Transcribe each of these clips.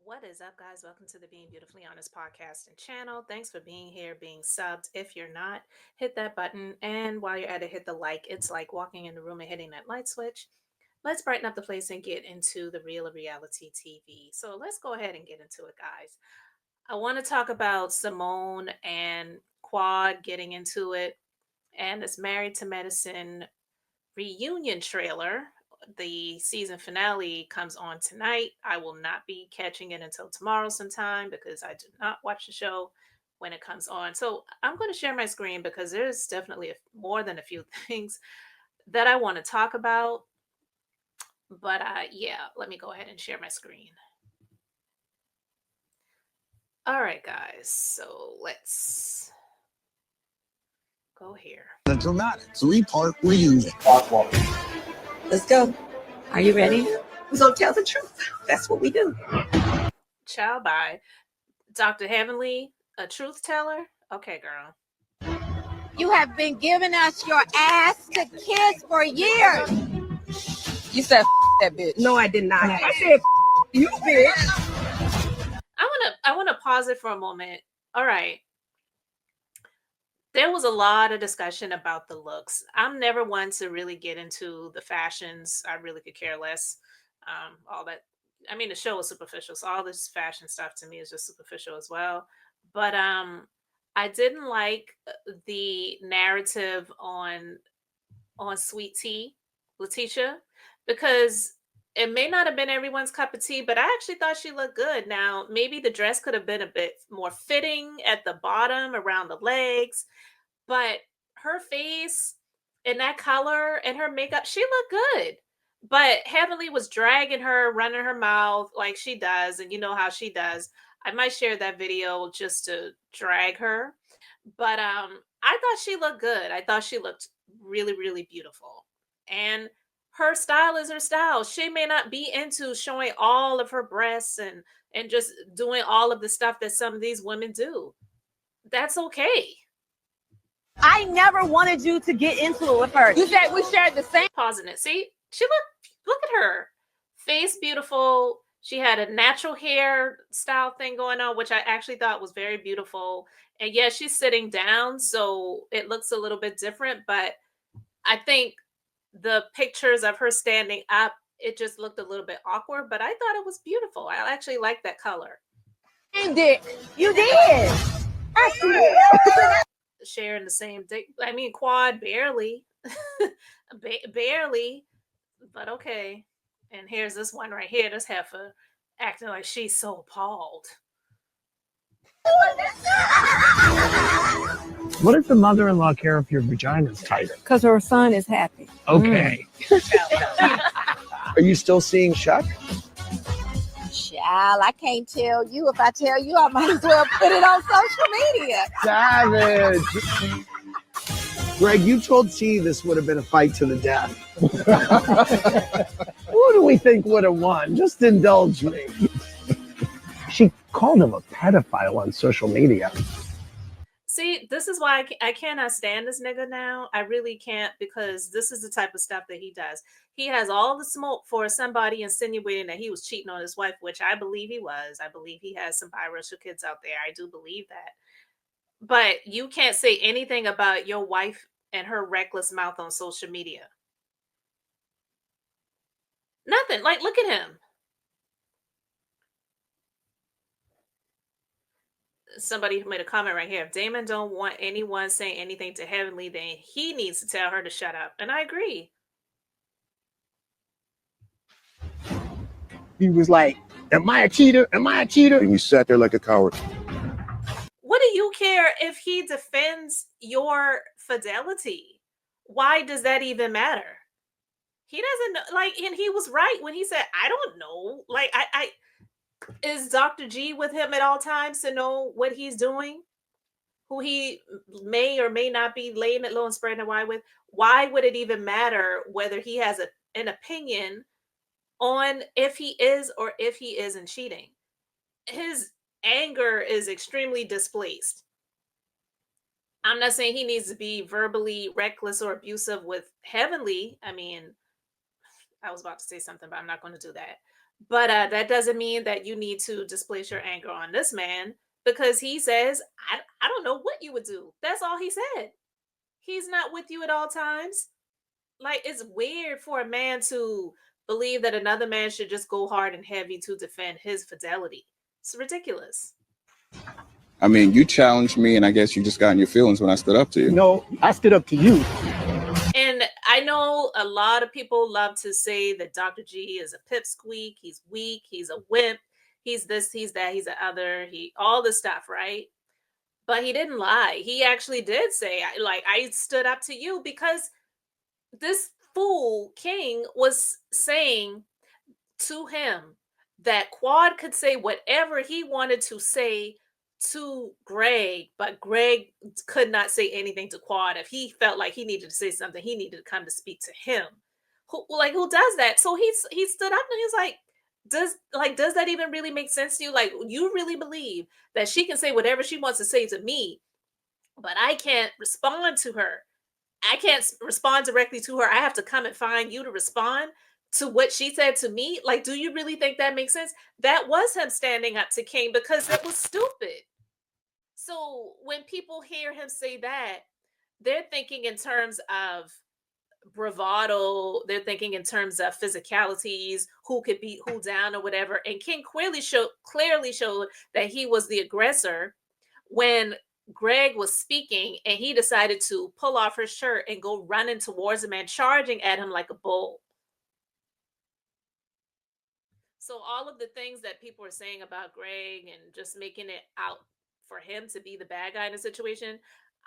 What is up, guys? Welcome to the Being Beautifully Honest podcast and channel. Thanks for being here, being subbed. If you're not, hit that button. And while you're at it, hit the like. It's like walking in the room and hitting that light switch. Let's brighten up the place and get into the real of reality TV. So let's go ahead and get into it, guys. I want to talk about Simone and Quad getting into it and this Married to Medicine reunion trailer. The season finale comes on tonight. I will not be catching it until tomorrow sometime because I do not watch the show when it comes on. So I'm going to share my screen because there's definitely more than a few things that I want to talk about. But yeah, let me go ahead and share my screen. All right, guys. So let's go here. The dramatic three-part reunion. Let's go. Are you ready? We're going to tell the truth. That's what we do. Ciao, bye. Dr. Heavenly, a truth teller? Okay, girl. You have been giving us your ass to kiss for years. You said that bitch. No, I did not. I said you bitch. I wanna pause it for a moment. All right. There was a lot of discussion about the looks. I'm never one to really get into the fashions. I really could care less. All that. I mean, the show is superficial, so all this fashion stuff to me is just superficial as well. But I didn't like the narrative on Sweet Tea, Letitia, because it may not have been everyone's cup of tea, but I actually thought she looked good. Now, maybe the dress could have been a bit more fitting at the bottom around the legs, but her face and that color and her makeup, she looked good. But Heavenly was dragging her, running her mouth like she does, and you know how she does. I might share that video just to drag her. But I thought she looked good. I thought she looked really, really beautiful. And her style is her style. She may not be into showing all of her breasts and just doing all of the stuff that some of these women do. That's okay. I never wanted you to get into it with her. You said we shared the same. Pausing it. See, look at her. Face beautiful. She had a natural hair style thing going on, which I actually thought was very beautiful. And yes, she's sitting down, so it looks a little bit different, but I think the pictures of her standing up, it just looked a little bit awkward, but I thought it was beautiful. I actually like that color. You did. You did. Sharing the same dick. I mean, Quad barely. Barely, but okay. And here's this one right here, this heifer acting like she's so appalled. What does the mother-in-law care if your vagina's tighter? Because her son is happy. Okay. Are you still seeing Chuck? Child, I can't tell you. If I tell you, I might as well put it on social media. Savage. Greg, you told T this would have been a fight to the death. Who do we think would have won? Just indulge me. She called him a pedophile on social media. See, this is why I cannot stand this nigga now. I really can't, because this is the type of stuff that he does. He has all the smoke for somebody insinuating that he was cheating on his wife, which I believe he was. I believe he has some biracial kids out there. I do believe that. But you can't say anything about your wife and her reckless mouth on social media. Nothing. Like, look at him. Somebody made a comment right here. If Damon don't want anyone saying anything to Heavenly, then he needs to tell her to shut up. And I agree. He was like, am I a cheater? Am I a cheater? And you sat there like a coward. What do you care if he defends your fidelity? Why does that even matter? He doesn't know, like, and he was right when he said, I don't know. Like, I is Dr. G with him at all times to know what he's doing? Who he may or may not be laying it low and spreading it wide with? Why would it even matter whether he has an opinion on if he is or if he isn't cheating? His anger is extremely displaced. I'm not saying he needs to be verbally reckless or abusive with Heavenly. I mean, I was about to say something, but I'm not going to do that. But that doesn't mean that you need to displace your anger on this man because he says, I don't know what you would do. That's all he said. He's not with you at all times. Like, it's weird for a man to believe that another man should just go hard and heavy to defend his fidelity. It's ridiculous. I mean, you challenged me, and I guess you just got in your feelings when I stood up to you. No, I stood up to you. And I know a lot of people love to say that Dr. G is a pipsqueak, he's weak, he's a wimp, he's this, he's that, he's the other, he all this stuff, right? But he didn't lie. He actually did say, like, I stood up to you because this fool King was saying to him that Quad could say whatever he wanted to say to Greg, but Greg could not say anything to Quad. If he felt like he needed to say something, he needed to come to speak to him. Who does that? So he stood up and he's like, does that even really make sense to you? Like, you really believe that she can say whatever she wants to say to me, but I can't respond to her. I can't respond directly to her. I have to come and find you to respond to what she said to me. Like, do you really think that makes sense? That was him standing up to King because it was stupid. So when people hear him say that, they're thinking in terms of bravado, they're thinking in terms of physicalities, who could beat who down or whatever. And King clearly showed that he was the aggressor when Greg was speaking and he decided to pull off her shirt and go running towards him and charging at him like a bull. So all of the things that people are saying about Greg and just making it out for him to be the bad guy in the situation,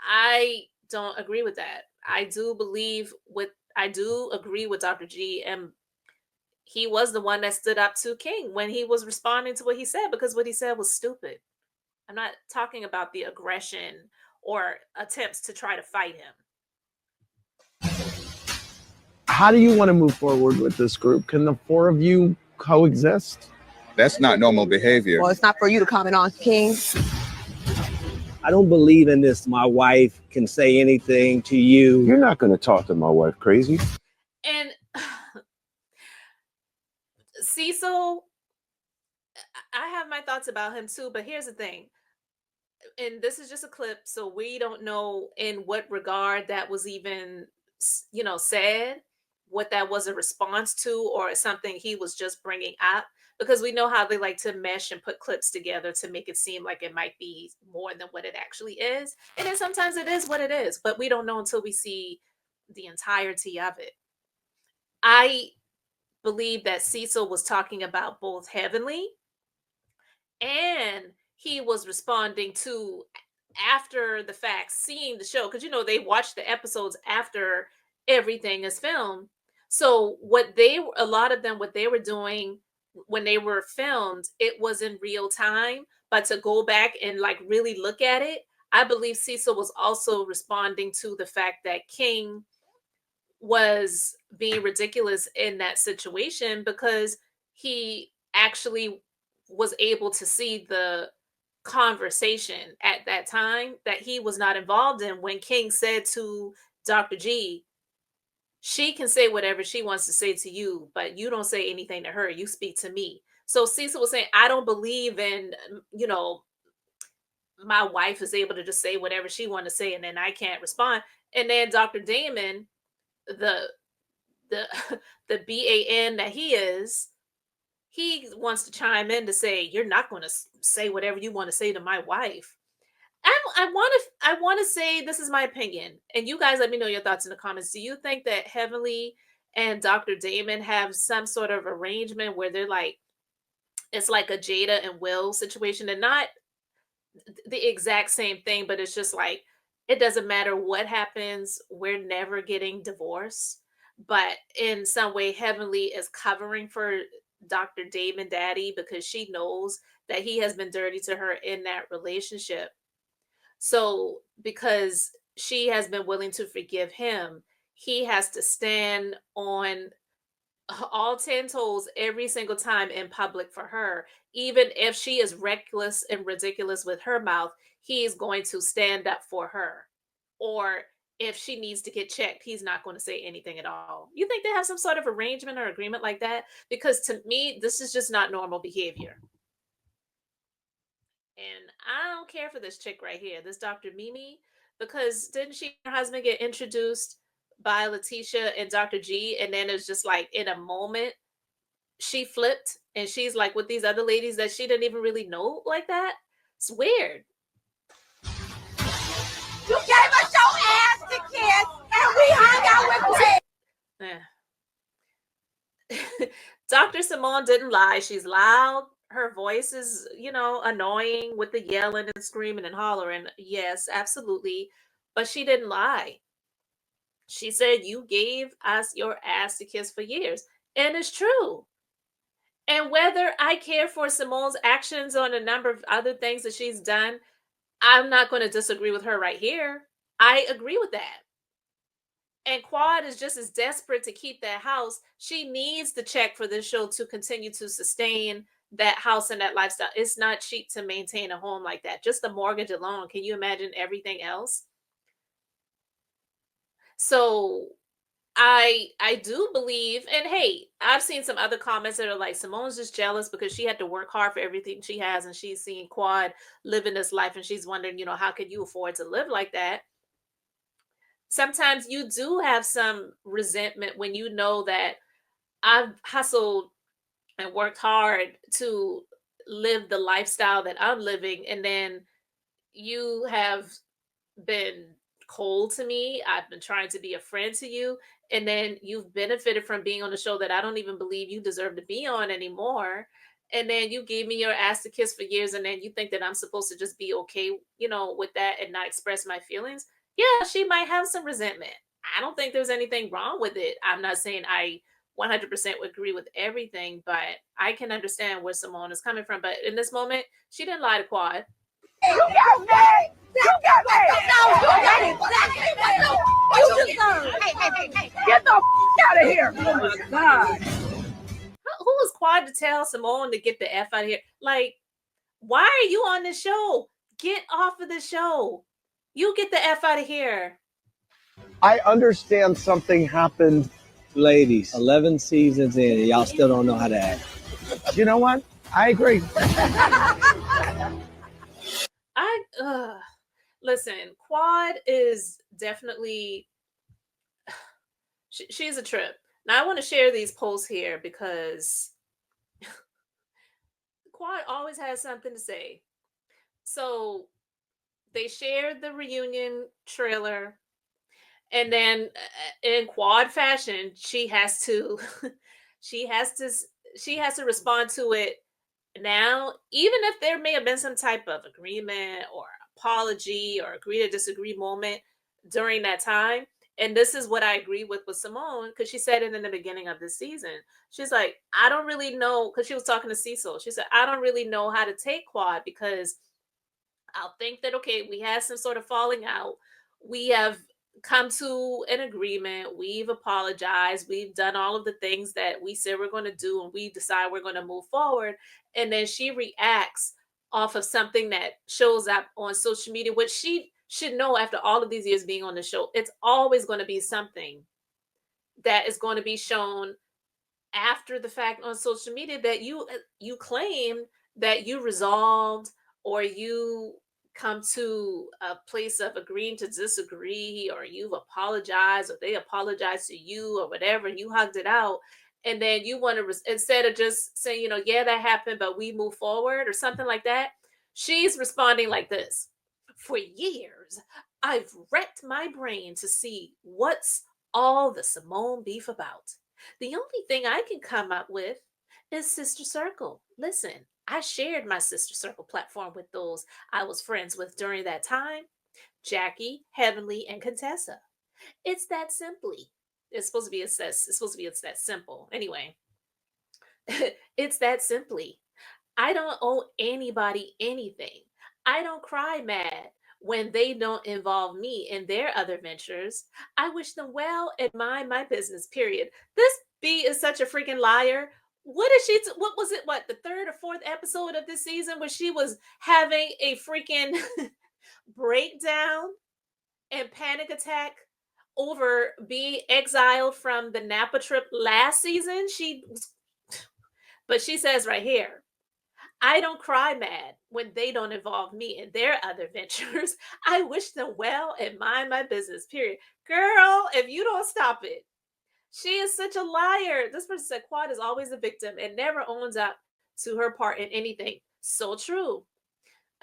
I don't agree with that. I do agree with Dr. G, and he was the one that stood up to King when he was responding to what he said because what he said was stupid. I'm not talking about the aggression or attempts to try to fight him. How do you want to move forward with this group? Can the four of you coexist? That's not normal behavior. Well, it's not for you to comment on, King. I don't believe in this. My wife can say anything to you. You're not going to talk to my wife crazy. And Cecil, I have my thoughts about him too, but here's the thing. And this is just a clip, so we don't know in what regard that was even, said, what that was a response to, or something he was just bringing up. Because we know how they like to mesh and put clips together to make it seem like it might be more than what it actually is. And then sometimes it is what it is, but we don't know until we see the entirety of it. I believe that Cecil was talking about both Heavenly and he was responding to after the fact, seeing the show, because they watch the episodes after everything is filmed. So a lot of them, what they were doing when they were filmed, it was in real time. But to go back and like really look at it, I believe Cecil was also responding to the fact that King was being ridiculous in that situation because he actually was able to see the conversation at that time that he was not involved in when King said to Dr. G, she can say whatever she wants to say to you, but you don't say anything to her. You speak to me. So Cecil was saying, I don't believe in, my wife is able to just say whatever she want to say and then I can't respond. And then Dr. Damon, the the the BAN that he wants to chime in to say, you're not going to say whatever you want to say to my wife. I want to say, this is my opinion, and you guys let me know your thoughts in the comments. Do you think that Heavenly and Dr. Damon have some sort of arrangement where they're like, it's like a Jada and Will situation, and not the exact same thing, but it's just like, it doesn't matter what happens, we're never getting divorced. But in some way, Heavenly is covering for Dr. Damon Daddy because she knows that he has been dirty to her in that relationship. So because she has been willing to forgive him, he has to stand on all 10 toes every single time in public for her. Even if she is reckless and ridiculous with her mouth, he is going to stand up for her. Or if she needs to get checked, he's not going to say anything at all. You think they have some sort of arrangement or agreement like that? Because to me, this is just not normal behavior. And I don't care for this chick right here, this Dr. Mimi, because didn't she and her husband get introduced by Letitia and Dr. G? And then it's just like in a moment, she flipped and she's like with these other ladies that she didn't even really know like that. It's weird. You gave us your ass to kiss, and we hung out with Eh. Dr. Simone didn't lie. She's loud. Her voice is, annoying with the yelling and screaming and hollering. Yes, absolutely. But she didn't lie. She said, you gave us your ass to kiss for years. And it's true. And whether I care for Simone's actions on a number of other things that she's done, I'm not going to disagree with her right here. I agree with that. And Quad is just as desperate to keep that house. She needs the check for this show to continue to sustain that house and that lifestyle. It's not cheap to maintain a home like that. Just the mortgage alone. Can you imagine everything else? So I do believe, and hey, I've seen some other comments that are like Simone's just jealous because she had to work hard for everything she has, and she's seeing Quad living this life, and she's wondering, how could you afford to live like that? Sometimes you do have some resentment when you know that I've hustled and worked hard to live the lifestyle that I'm living, and then you have been cold to me. I've been trying to be a friend to you, and then you've benefited from being on a show that I don't even believe you deserve to be on anymore. And then you gave me your ass to kiss for years, and then you think that I'm supposed to just be okay, with that and not express my feelings. Yeah, she might have some resentment. I don't think there's anything wrong with it. I'm not saying I 100% would agree with everything, but I can understand where Simone is coming from. But in this moment, she didn't lie to Quad. You got me! You got me! No, you got exactly what you deserve. Hey. Get the out of here. Oh my God. Who was Quad to tell Simone to get the F out of here? Like, why are you on this show? Get off of the show. You get the F out of here. I understand something happened. Ladies, 11 seasons in, and y'all still don't know how to act. You know what? I agree. Listen, Quad is definitely, she's a trip. Now I want to share these posts here because Quad always has something to say. So they shared the reunion trailer, and then in Quad fashion, she has to she has to respond to it now, even if there may have been some type of agreement or apology or agree to disagree moment during that time. And this is what I agree with Simone, because she said it in the beginning of this season. She's like, I don't really know, because she was talking to Cecil. She said, I don't really know how to take Quad, because I'll think that, okay, we had some sort of falling out. We have come to an agreement. We've apologized. We've done all of the things that we said we're going to do, and we decide we're going to move forward. And then she reacts off of something that shows up on social media, which she should know after all of these years being on the show. It's always going to be something that is going to be shown after the fact on social media that you claim that you resolved, or you come to a place of agreeing to disagree, or you've apologized, or they apologized to you, or whatever, and you hugged it out. And then you want to, instead of just saying, yeah, that happened, but we move forward, or something like that, she's responding like this. For years, I've wrecked my brain to see what's all the Simone beef about. The only thing I can come up with is Sister Circle. Listen, I shared my Sister Circle platform with those I was friends with during that time: Jackie, Heavenly, and Contessa. It's that simply. It's that simple. Anyway, it's that simply. I don't owe anybody anything. I don't cry mad when they don't involve me in their other ventures. I wish them well and mind my business, period. This B is such a freaking liar. What is she? What was it? What, the third or fourth episode of this season where she was having a freaking breakdown and panic attack over being exiled from the Napa trip last season. But she says right here, I don't cry mad when they don't involve me in their other ventures. I wish them well and mind my business, period. Girl, if you don't stop it, she is such a liar. This person said Quad is always a victim and never owns up to her part in anything. So true.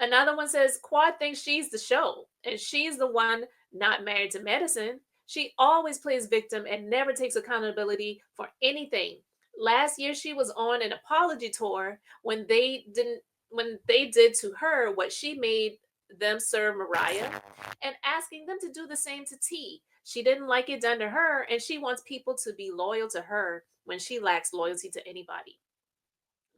Another one says Quad thinks she's the show and she's the one not married to medicine. She always plays victim and never takes accountability for anything. Last year she was on an apology tour when they did to her what she made them serve Mariah and asking them to do the same to T. She didn't like it done to her and she wants people to be loyal to her when she lacks loyalty to anybody.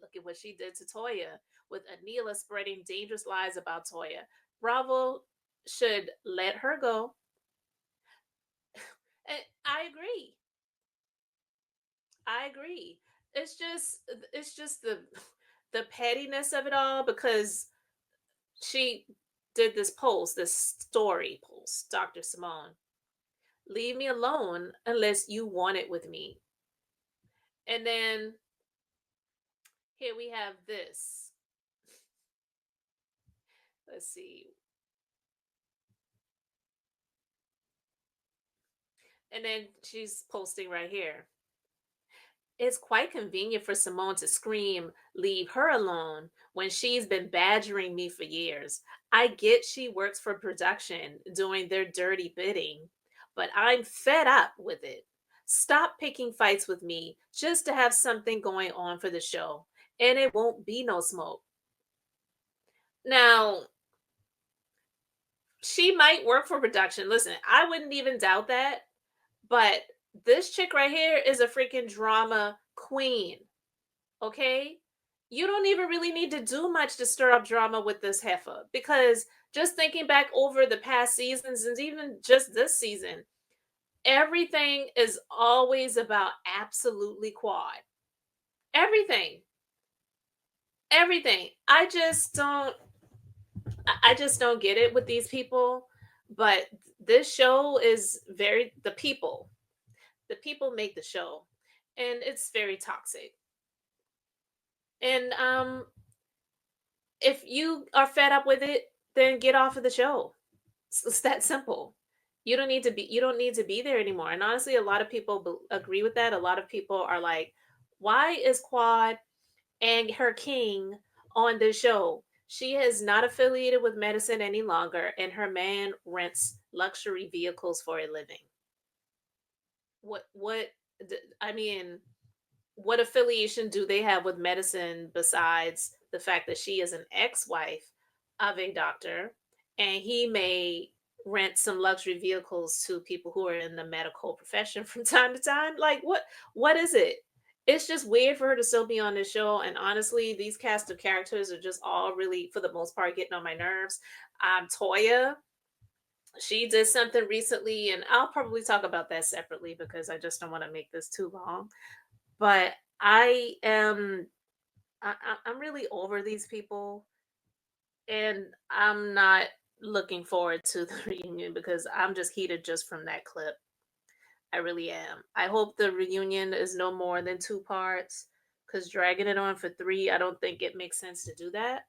Look at what she did to Toya with Anila spreading dangerous lies about Toya. Bravo should let her go. And I agree. I agree. It's just the pettiness of it all because she did this post, this story post, Dr. Simone. Leave me alone unless you want it with me. And then here we have this. Let's see. And then she's posting right here. It's quite convenient for Simone to scream, leave her alone, when she's been badgering me for years. I get she works for production doing their dirty bidding, but I'm fed up with it. Stop picking fights with me just to have something going on for the show, and it won't be no smoke. Now, she might work for production. Listen, I wouldn't even doubt that. But this chick right here is a freaking drama queen. Okay? You don't even really need to do much to stir up drama with this heifer because just thinking back over the past seasons and even just this season, everything is always about absolutely Quad. Everything. Everything. I just don't get it with these people, but this show is very the people make the show and it's very toxic. And if you are fed up with it, then get off of the show. It's that simple. You don't need to be there anymore. And honestly, a lot of people agree with that. A lot of people are like, why is Quad and her king on this show? She is not affiliated with medicine any longer and her man rents luxury vehicles for a living. What I mean, what affiliation do they have with medicine besides the fact that she is an ex-wife of a doctor and he may rent some luxury vehicles to people who are in the medical profession from time to time? Like what is it? It's just weird for her to still be on this show, and honestly these cast of characters are just all really for the most part getting on my nerves. Toya, she did something recently and I'll probably talk about that separately because I just don't want to make this too long, but I'm really over these people, and I'm not looking forward to the reunion because I'm just heated just from that clip. I really am. I hope the reunion is no more than two parts because dragging it on for three, I don't think it makes sense to do that.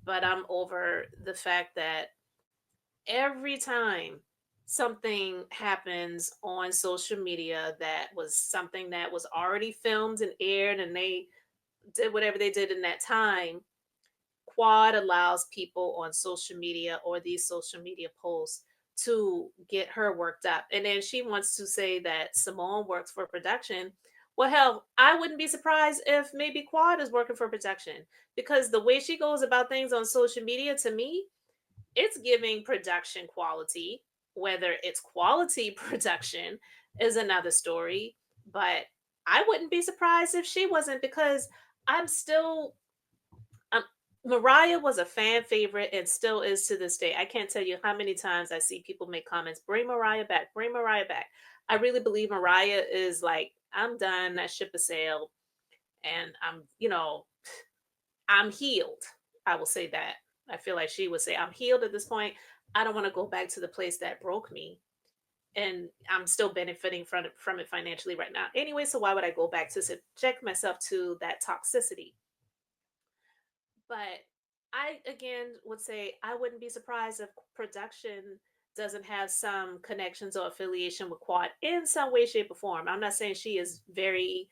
But I'm over the fact that every time something happens on social media that was something that was already filmed and aired and they did whatever they did in that time, Quad allows people on social media or these social media posts to get her worked up. And then she wants to say that Simone works for production. Well, hell, I wouldn't be surprised if maybe Quad is working for production because the way she goes about things on social media, to me, it's giving production quality. Whether it's quality production is another story, but I wouldn't be surprised if she wasn't because I'm still um, Mariah was a fan favorite and still is to this day. I can't tell you how many times I see people make comments, bring Mariah back, bring Mariah back. I really believe Mariah is like, I'm done, that ship has sailed, and I'm healed. I will say that. I feel like she would say, I'm healed at this point. I don't want to go back to the place that broke me, and I'm still benefiting from it financially right now. Anyway, so why would I go back to subject myself to that toxicity? But I again would say I wouldn't be surprised if production doesn't have some connections or affiliation with Quad in some way, shape, or form. I'm not saying she is very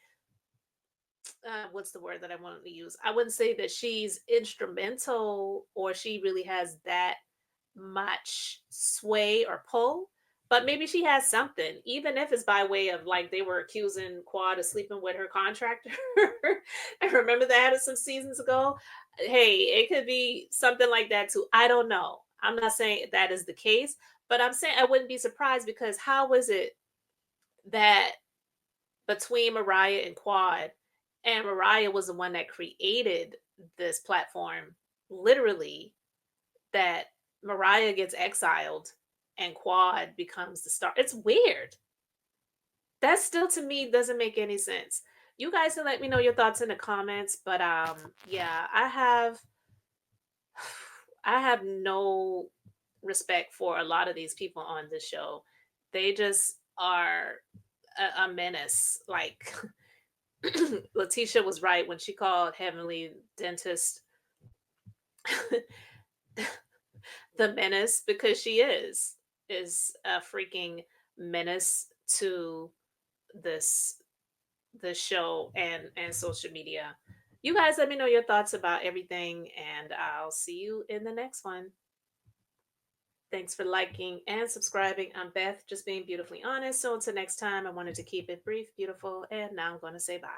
what's the word that I wanted to use? I wouldn't say that she's instrumental or she really has that much sway or pull, but maybe she has something, even if it's by way of like they were accusing Quad of sleeping with her contractor. I remember that some seasons ago. Hey, it could be something like that too. I don't know. I'm not saying that is the case, but I'm saying I wouldn't be surprised because how was it that between Mariah and Quad, and Mariah was the one that created this platform, literally, that Mariah gets exiled and Quad becomes the star. It's weird. That still to me doesn't make any sense. You guys can let me know your thoughts in the comments, but yeah, I have no respect for a lot of these people on this show. They just are a menace. Like Letitia was right when she called Heavenly Dentist the menace because she is a freaking menace to this show and social media. You guys let me know your thoughts about everything and I'll see you in the next one. Thanks for liking and subscribing. I'm Beth, just being beautifully honest. So until next time, I wanted to keep it brief, beautiful, and now I'm going to say bye.